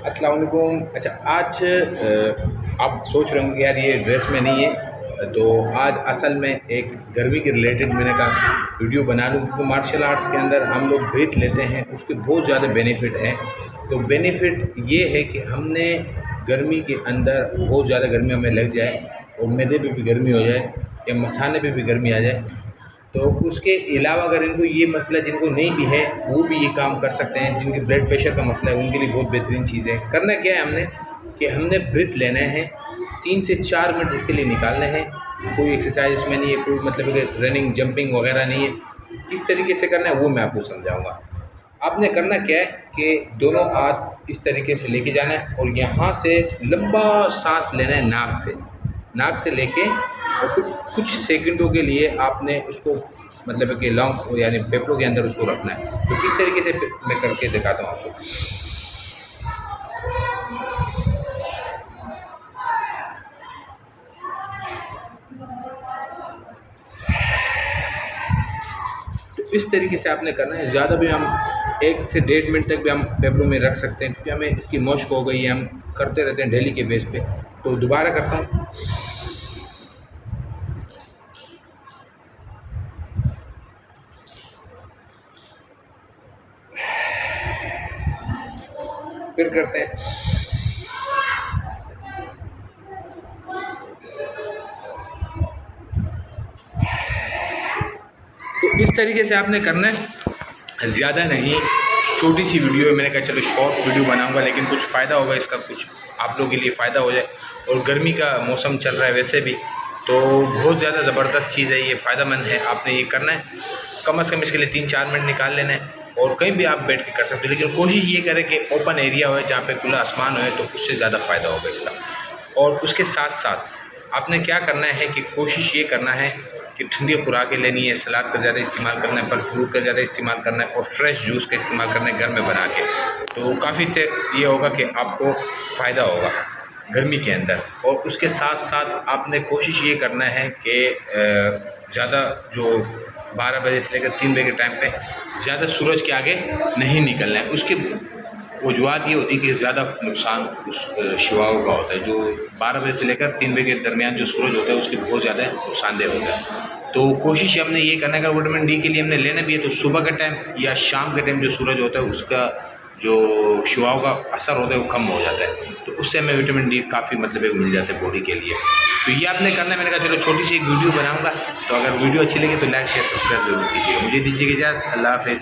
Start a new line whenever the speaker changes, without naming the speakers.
अस्सलाम वालेकुम। अच्छा, आज आप सोच रहे होंगे कि यार ये ड्रेस में नहीं है, तो आज असल में एक गर्मी के रिलेटेड मैंने कहा वीडियो बना लूँ, क्योंकि मार्शल आर्ट्स के अंदर हम लोग ब्रीथ लेते हैं, उसके बहुत ज़्यादा बेनिफिट हैं। तो बेनिफिट ये है कि हमने गर्मी के अंदर बहुत ज़्यादा गर्मी हमें लग जाए और मैदे पे भी गर्मी हो जाए या मसाले पे भी गर्मी आ जाए, तो उसके अलावा अगर इनको ये मसला जिनको नहीं भी है वो भी ये काम कर सकते हैं। जिनके ब्लड प्रेशर का मसला है उनके लिए बहुत बेहतरीन चीज़ है। करना क्या है हमने कि हमने ब्रीथ लेना है, 3 से 4 मिनट इसके लिए निकालने हैं। कोई एक्सरसाइज इसमें नहीं है, कोई मतलब कि रनिंग जंपिंग वगैरह नहीं है। किस तरीके से करना है वो मैं आपको समझाऊँगा। आपने करना क्या है कि दोनों हाथ इस तरीके से लेके जाना है और यहाँ से लंबा सांस लेना है नाक से लेके, और कुछ सेकंडों के लिए आपने उसको मतलब कि लंग्स यानी फेफड़ों के अंदर उसको रखना है। तो किस तरीके से मैं करके दिखाता हूँ आपको। तो इस तरीके से आपने करना है। ज़्यादा भी हम 1 से 1.5 मिनट तक भी हम फेफड़ों में रख सकते हैं, क्योंकि हमें इसकी मशक हो गई है, हम करते रहते हैं डेली के बेस पे। तो दोबारा करता हूँ। फिर करते हैं। तो इस तरीके से आपने करना है, ज़्यादा नहीं। छोटी सी वीडियो है, मैंने कहा चलो शॉर्ट वीडियो बनाऊंगा, लेकिन कुछ फ़ायदा होगा इसका, कुछ आप लोगों के लिए फ़ायदा हो जाए। और गर्मी का मौसम चल रहा है वैसे भी, तो बहुत ज़्यादा ज़बरदस्त चीज़ है ये, फ़ायदेमंद है। आपने ये करना है, कम से कम इसके लिए 3-4 मिनट निकाल लेना है। और कहीं भी आप बैठ के कर सकते हो, लेकिन कोशिश ये करें कि ओपन एरिया हो, जहाँ पे खुला आसमान हो, तो उससे ज़्यादा फ़ायदा होगा इसका। और उसके साथ साथ आपने क्या करना है कि कोशिश ये करना है कि ठंडी खुराकें लेनी है, सलाद का ज़्यादा इस्तेमाल करना है, फल फ्रूट का ज़्यादा इस्तेमाल करना है और फ्रेश जूस का इस्तेमाल करना है घर में बना के। तो काफ़ी से ये होगा कि आपको फ़ायदा होगा गर्मी के अंदर। और उसके साथ साथ आपने कोशिश ये करना है कि ज़्यादा जो 12 बजे से लेकर 3 बजे के टाइम पे ज़्यादा सूरज के आगे नहीं निकलना है। उसकी वजूहत ये होती है कि ज़्यादा नुकसान उस शिवाओं का होता है। जो 12 बजे से लेकर 3 बजे के दरमियान जो सूरज होता है उसके बहुत ज़्यादा नुकसानदेह होता है। तो कोशिश हमने ये करना है, अगर विटामिन डी के लिए हमने लेना भी है तो सुबह के टाइम या शाम के टाइम जो सूरज होता है उसका जो शिवाओं का असर होता है वो कम हो जाता है, तो उससे हमें विटामिन डी काफ़ी मतलब एक मिल जाता है बॉडी के लिए। तो ये आपने करना है। मैंने कहा चलो छोटी सी एक वीडियो बनाऊँगा, तो अगर वीडियो अच्छी लगी तो लाइक शेयर सब्सक्राइब जरूर कीजिएगा। मुझे दीजिएगा इजाज़त। अल्लाह हाफ़िज़।